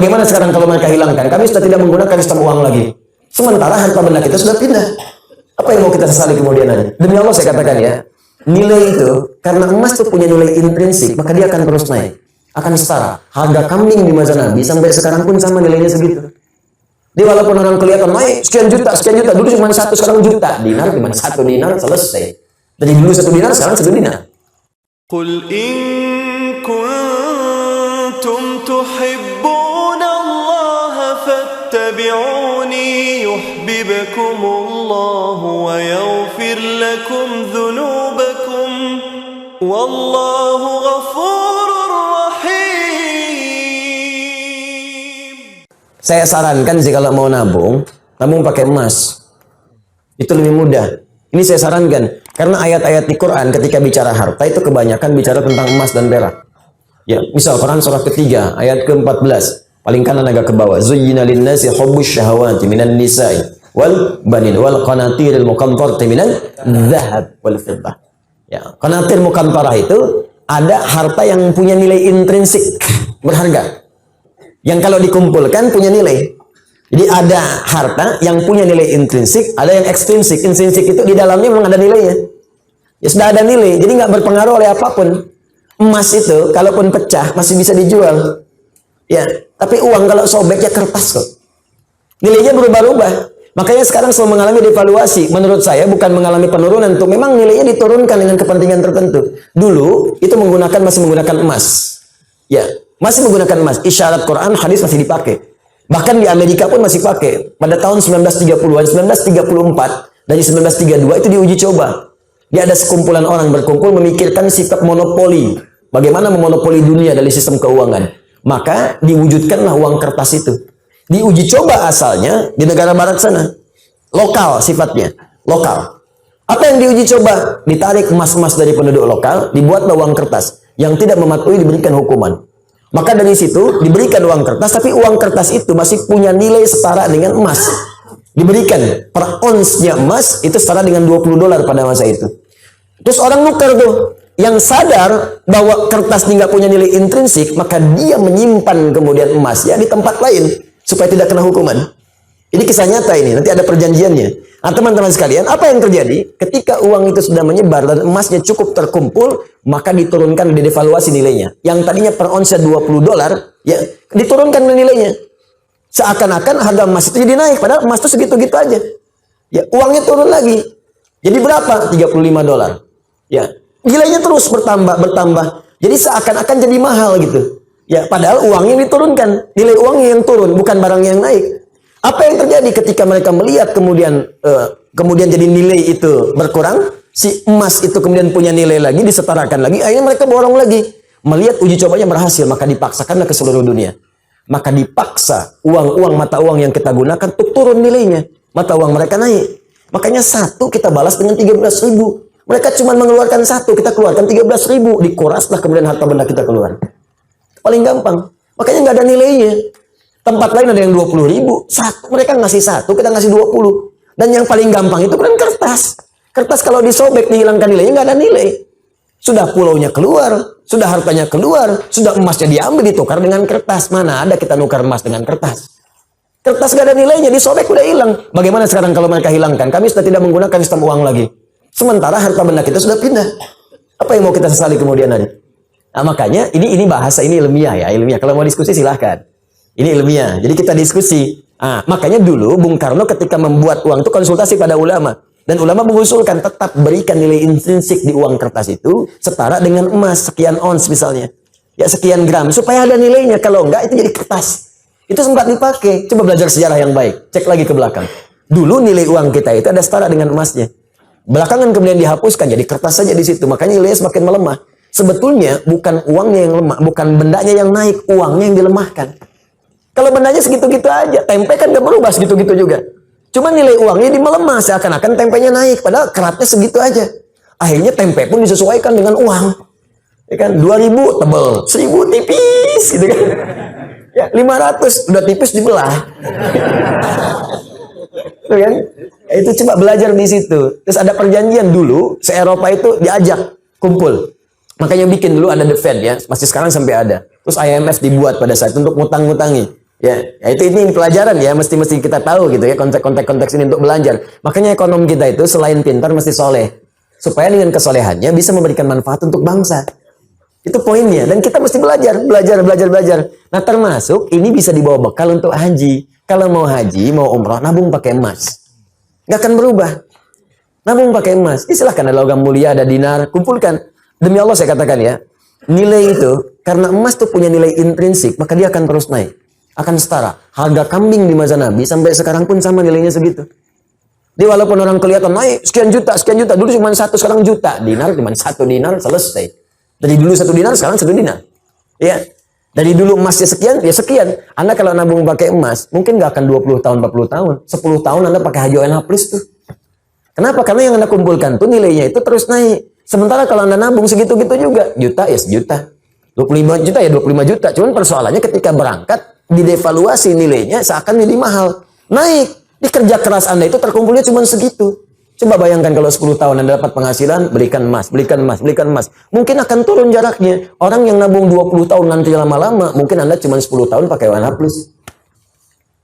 Bagaimana sekarang kalau mereka hilangkan? Kami sudah tidak menggunakan sistem uang lagi. Sementara harta benda kita sudah pindah. Apa yang mau kita sesali kemudian hari? Demi Allah saya katakan ya, nilai itu, karena emas itu punya nilai intrinsik, maka dia akan terus naik. Akan setara. Harga kambing di masa Nabi sampai sekarang pun sama nilainya segitu. Jadi walaupun orang kelihatan naik sekian juta, dulu cuma 1, sekarang juta. Dinar cuma 1 dinar, selesai. Dari dulu 1 dinar, sekarang 1 dinar. Qul in kuntum tuhibbuna Allah fattabi'uni yuhibbukumullah wa yaghfir lakum dhunubakum wallahu ghafurur rahim. Saya sarankan sih kalau mau nabung pakai emas. Itu lebih mudah. Ini saya sarankan karena ayat-ayat di Quran ketika bicara harta itu kebanyakan bicara tentang emas dan perak. Ya, misal Quran surah ketiga ayat ke-14, paling kanan agak ke bawah. Zuyyina lin-nasi hubbus syahawati minan nisa'i wal banin wal qanatiril muqantarati minan dzahab wal fiddah. Ya, qanatir muqantarah itu ada harta yang punya nilai intrinsik, berharga. Yang kalau dikumpulkan punya nilai. Jadi ada harta yang punya nilai intrinsik, ada yang ekstrinsik. Intrinsik itu di dalamnya memang ada nilainya. Ya sudah ada nilai, jadi nggak berpengaruh oleh apapun. Emas itu, kalaupun pecah masih bisa dijual. Ya, tapi uang kalau sobek ya kertas kok. Nilainya berubah-ubah. Makanya sekarang selalu mengalami devaluasi. Menurut saya bukan mengalami penurunan, tuh memang nilainya diturunkan dengan kepentingan tertentu. Dulu itu masih menggunakan emas. Ya, masih menggunakan emas. Isyarat Quran, hadis masih dipakai. Bahkan di Amerika pun masih pakai. Pada tahun 1930-an, 1934, dari 1932 itu diuji coba. Dia ada sekumpulan orang berkumpul memikirkan sikap monopoli. Bagaimana memonopoli dunia dari sistem keuangan. Maka diwujudkanlah uang kertas itu. Diuji coba asalnya di negara barat sana. Lokal sifatnya. Lokal. Apa yang diuji coba? Ditarik emas-emas dari penduduk lokal, dibuatlah uang kertas. Yang tidak mematuhi diberikan hukuman. Maka dari situ diberikan uang kertas, tapi uang kertas itu masih punya nilai setara dengan emas. Diberikan per onsnya emas itu setara dengan $20 pada masa itu. Terus orang nukar tuh, yang sadar bahwa kertas ini nggak punya nilai intrinsik, maka dia menyimpan kemudian emasnya di tempat lain supaya tidak kena hukuman. Ini kisah nyata ini, nanti ada perjanjiannya. Nah, teman-teman sekalian, apa yang terjadi? Ketika uang itu sudah menyebar dan emasnya cukup terkumpul, maka diturunkan, didevaluasi nilainya. Yang tadinya per onsnya $20, ya diturunkan nilainya. Seakan-akan harga emas itu jadi naik, padahal emas itu segitu-gitu aja. Ya, uangnya turun lagi. Jadi berapa? $35. Ya, nilainya terus bertambah. Jadi seakan-akan jadi mahal gitu. Ya, padahal uangnya diturunkan, nilai uangnya yang turun, bukan barang yang naik. Apa yang terjadi ketika mereka melihat kemudian jadi nilai itu berkurang, si emas itu kemudian punya nilai lagi, disetarakan lagi, akhirnya mereka borong lagi. Melihat uji cobanya berhasil, maka dipaksakanlah ke seluruh dunia. Maka dipaksa uang-uang mata uang yang kita gunakan untuk turun nilainya. Mata uang mereka naik. Makanya satu kita balas dengan 13.000. Mereka cuma mengeluarkan satu, kita keluarkan 13.000. Dikuraslah kemudian harta benda kita keluar. Paling gampang. Makanya nggak ada nilainya. Tempat lain ada yang 20.000. Mereka ngasih satu, kita ngasih 20. Dan yang paling gampang itu kan kertas. Kertas kalau disobek, dihilangkan nilainya, nggak ada nilai. Sudah pulaunya keluar, sudah hartanya keluar, sudah emasnya diambil, ditukar dengan kertas. Mana ada kita nukar emas dengan kertas? Kertas nggak ada nilainya, disobek udah hilang. Bagaimana sekarang kalau mereka hilangkan? Kami sudah tidak menggunakan sistem uang lagi. Sementara harta benda kita sudah pindah. Apa yang mau kita sesali kemudian hari? Nah, makanya ini bahasa, ini ilmiah ya, ilmiah. Kalau mau diskusi silahkan. Ini ilmiah. Jadi kita diskusi. Nah, makanya dulu Bung Karno ketika membuat uang itu konsultasi pada ulama. Dan ulama mengusulkan tetap berikan nilai intrinsik di uang kertas itu setara dengan emas sekian ons misalnya. Ya sekian gram supaya ada nilainya. Kalau enggak itu jadi kertas. Itu sempat dipakai. Coba belajar sejarah yang baik. Cek lagi ke belakang. Dulu nilai uang kita itu ada setara dengan emasnya. Belakangan kemudian dihapuskan jadi kertas saja di situ. Makanya nilainya semakin melemah. Sebetulnya bukan uangnya yang lemah, bukan bendanya yang naik, uangnya yang dilemahkan. Kalau bendanya segitu-gitu aja, tempe kan gak berubah segitu-gitu juga. Cuma nilai uangnya melemah, seakan-akan tempenya naik, padahal keratnya segitu aja. Akhirnya tempe pun disesuaikan dengan uang. Ya kan, 2.000 tebel, 1.000 tipis gitu kan. Ya, 500 udah tipis dibelah. Tuh kan? Ya, itu coba belajar di situ. Terus ada perjanjian dulu, se-Eropa itu diajak kumpul. Makanya bikin dulu ada The Fed ya, masih sekarang sampai ada. Terus IMF dibuat pada saat itu untuk ngutang-ngutangi. Ya ini pelajaran ya, mesti kita tahu gitu ya konteks ini untuk belajar. Makanya ekonom kita itu selain pintar mesti soleh, supaya dengan kesolehannya bisa memberikan manfaat untuk bangsa. Itu poinnya. Dan kita mesti belajar. Nah termasuk ini bisa dibawa bekal untuk haji. Kalau mau haji, mau umrah, nabung pakai emas. Nggak akan berubah. Nabung pakai emas. Silahkan ada logam mulia, ada dinar, kumpulkan. Demi Allah saya katakan ya, nilai itu karena emas tuh punya nilai intrinsik, maka dia akan terus naik. Akan setara. Harga kambing di masa Nabi sampai sekarang pun sama nilainya segitu. Jadi walaupun orang kelihatan naik sekian juta, dulu cuma 1, sekarang juta. Dinar cuma 1 dinar selesai. Dari dulu 1 dinar, sekarang 1 dinar. Ya. Dari dulu emasnya sekian, ya sekian. Anda kalau nabung pakai emas, mungkin nggak akan 20 tahun, 40 tahun. 10 tahun Anda pakai haji ONH plus tuh. Kenapa? Karena yang Anda kumpulkan tuh nilainya itu terus naik. Sementara kalau Anda nabung segitu-gitu juga, juta ya sejuta. 25 juta ya 25 juta. Cuman persoalannya ketika berangkat, didevaluasi nilainya seakan jadi mahal. Naik. Di kerja keras Anda itu terkumpulnya cuma segitu. Coba bayangkan kalau 10 tahun Anda dapat penghasilan, belikan emas. Mungkin akan turun jaraknya. Orang yang nabung 20 tahun nanti lama-lama, mungkin Anda cuma 10 tahun pakai ONH plus.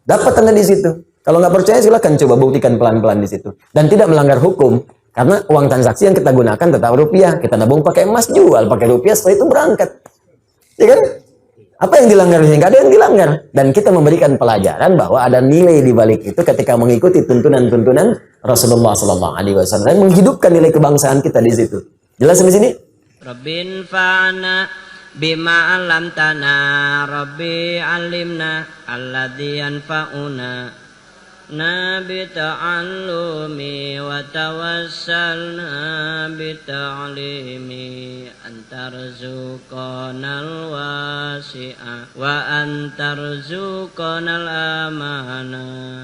Dapat Anda di situ. Kalau nggak percaya silakan coba buktikan pelan-pelan di situ. Dan tidak melanggar hukum. Karena uang transaksi yang kita gunakan tetap rupiah. Kita nabung pakai emas, jual pakai rupiah, setelah itu berangkat. Ya kan? Apa yang dilanggar? Nggak ada yang dilanggar. Dan kita memberikan pelajaran bahwa ada nilai di balik itu ketika mengikuti tuntunan-tuntunan Rasulullah SAW dan menghidupkan nilai kebangsaan kita di situ. Jelas di sini? Rabbin fa'ana bima alamtana Rabbi alimna alladhi yanfa'una nabi ta'allumi wa tawassalna bita'limi antarzuqanal wasi'a wa antarzuqanal amana.